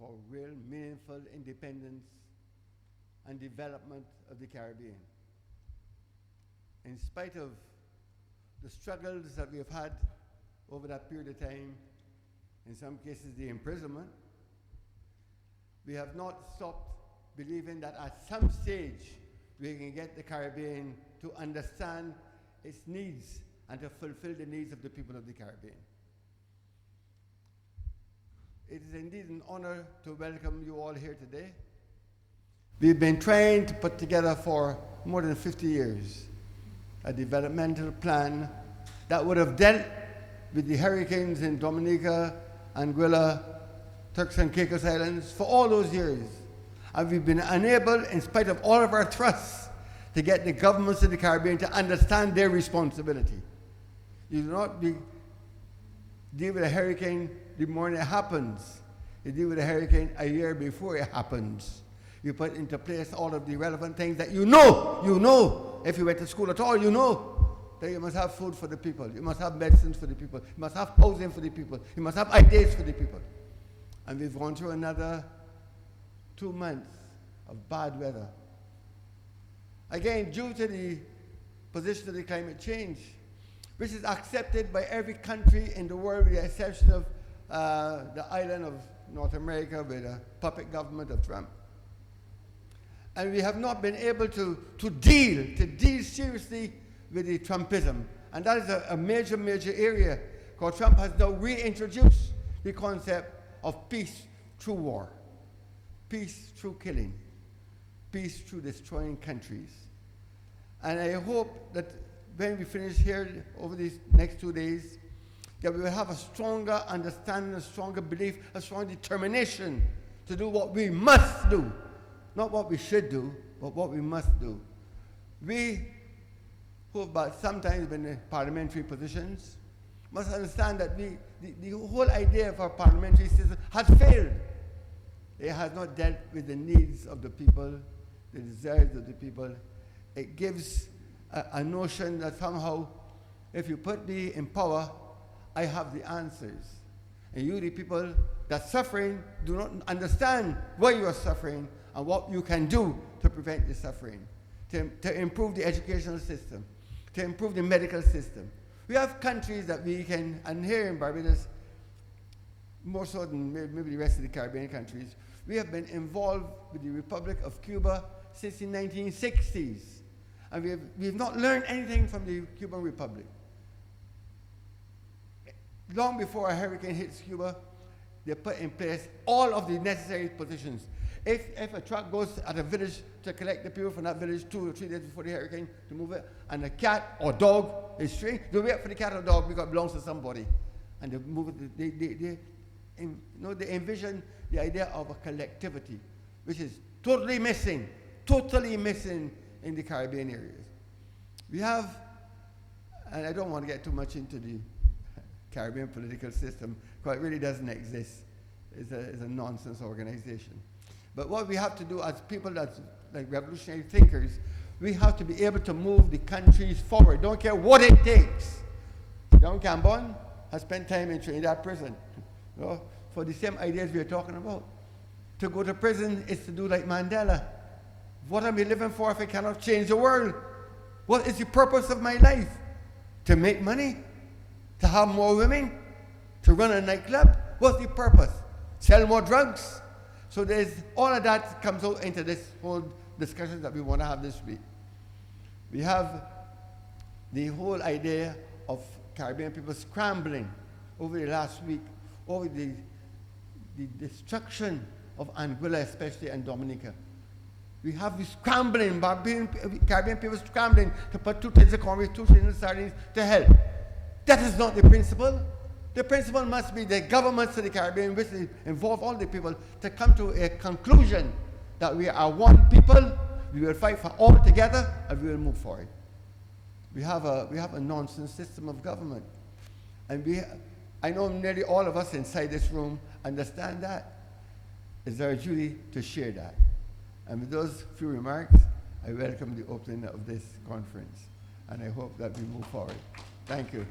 for real, meaningful independence and development of the Caribbean. In spite of the struggles that we have had over that period of time, in some cases the imprisonment, we have not stopped believing that at some stage we can get the Caribbean to understand its needs and to fulfill the needs of the people of the Caribbean. It is indeed an honor to welcome you all here today. We've been trying to put together for more than 50 years a developmental plan that would have dealt with the hurricanes in Dominica, Anguilla, Turks and Caicos Islands for all those years. And we've been unable, in spite of all of our thrusts, to get the governments of the Caribbean to understand their responsibility. You do not deal with a hurricane the morning it happens. You deal with a hurricane a year before it happens. You put into place all of the relevant things that you know, if you went to school at all, you know that you must have food for the people, you must have medicines for the people, you must have housing for the people, you must have ideas for the people. And we've gone through another 2 months of bad weather. Again, due to the position of the climate change, which is accepted by every country in the world with the exception of the island of North America with a puppet government of Trump. And we have not been able to deal seriously with the Trumpism. And that is a major area, because Trump has now reintroduced the concept of peace through war, peace through killing, peace through destroying countries. And I hope that when we finish here over these next 2 days, that we will have a stronger understanding, a stronger belief, a stronger determination to do what we must do. Not what we should do, but what we must do. We who have sometimes been in parliamentary positions must understand that the whole idea of our parliamentary system has failed. It has not dealt with the needs of the people, the desires of the people. It gives a notion that somehow, if you put me in power, I have the answers. And you, the people that are suffering, do not understand why you are suffering and what you can do to prevent the suffering, to improve the educational system, to improve the medical system. We have countries that we can, and here in Barbados, more so than maybe the rest of the Caribbean countries, we have been involved with the Republic of Cuba since the 1960s. And we have not learned anything from the Cuban Republic. Long before a hurricane hits Cuba, they put in place all of the necessary positions. If a truck goes at a village to collect the people from that village 2 or 3 days before the hurricane to move it, and a cat or dog is straying, they wait for the cat or dog because it belongs to somebody. And they move it, they envision the idea of a collectivity, which is totally missing in the Caribbean areas. We have, and I don't want to get too much into the Caribbean political system, because it really doesn't exist. It's a nonsense organization. But what we have to do as people that's like revolutionary thinkers, we have to be able to move the countries forward. Don't care what it takes. John Cambon has spent time in Trinidad prison, for the same ideas we are talking about. To go to prison is to do like Mandela. What am I living for if I cannot change the world? What is the purpose of my life? To make money? To have more women? To run a nightclub? What's the purpose? Sell more drugs? So there's all of that comes out into this whole discussion that we want to have this week. We have the whole idea of Caribbean people scrambling over the last week, over the destruction of Anguilla especially and Dominica. We have this scrambling, Caribbean people scrambling to put 2 tins of cornmeal, 2 tins of sardines to help. That is not the principle. The principle must be the governments of the Caribbean, which involve all the people, to come to a conclusion that we are one people, we will fight for all together, and we will move forward. We have a nonsense system of government. And I know nearly all of us inside this room understand that. It's our duty to share that. And with those few remarks, I welcome the opening of this conference. And I hope that we move forward. Thank you.